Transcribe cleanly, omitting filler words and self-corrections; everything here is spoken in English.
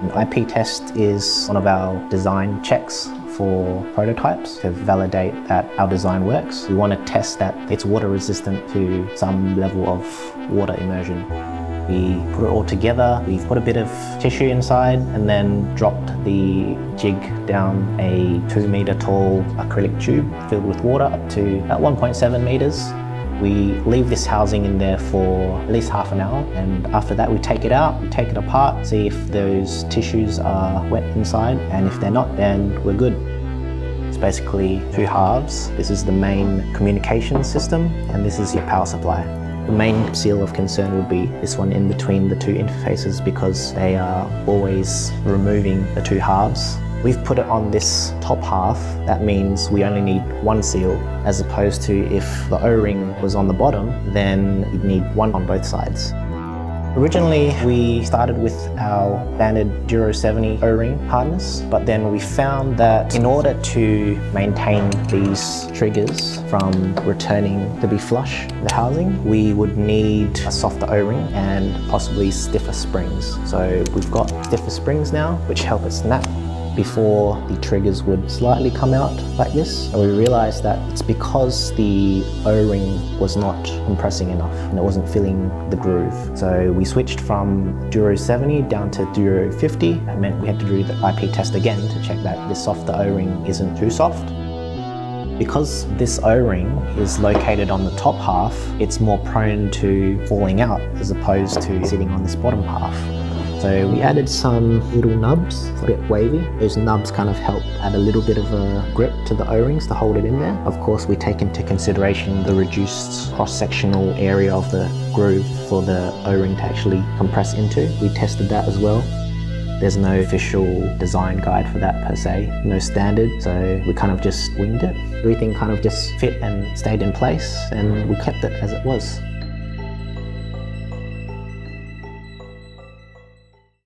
An IP test is one of our design checks for prototypes to validate that our design works. We want to test that it's water resistant to some level of water immersion. We put it all together, we put a bit of tissue inside and then dropped the jig down a 2-meter tall acrylic tube filled with water up to about 1.7 meters. We leave this housing in there for at least half an hour, and after that we take it out, we take it apart, see if those tissues are wet inside, and if they're not, then we're good. It's basically 2 halves. This is the main communication system, and this is your power supply. The main seal of concern would be this one in between the 2 interfaces, because they are always removing the 2 halves. We've put it on this top half. That means we only need 1 seal, as opposed to if the O-ring was on the bottom, then you'd need 1 on both sides. Originally, we started with our standard Duro 70 O-ring hardness, but then we found that in order to maintain these triggers from returning to be flush, the housing, we would need a softer O-ring and possibly stiffer springs. So we've got stiffer springs now, which help it snap before the triggers would slightly come out like this. And we realized that it's because the O-ring was not compressing enough and it wasn't filling the groove. So we switched from Duro 70 down to Duro 50. That meant we had to do the IP test again to check that this softer O-ring isn't too soft. Because this O-ring is located on the top half, it's more prone to falling out as opposed to sitting on this bottom half. So we added some little nubs, a bit wavy. Those nubs kind of help add a little bit of a grip to the O-rings to hold it in there. Of course, we take into consideration the reduced cross-sectional area of the groove for the O-ring to actually compress into. We tested that as well. There's no official design guide for that per se, no standard, so we kind of just winged it. Everything kind of just fit and stayed in place, and we kept it as it was.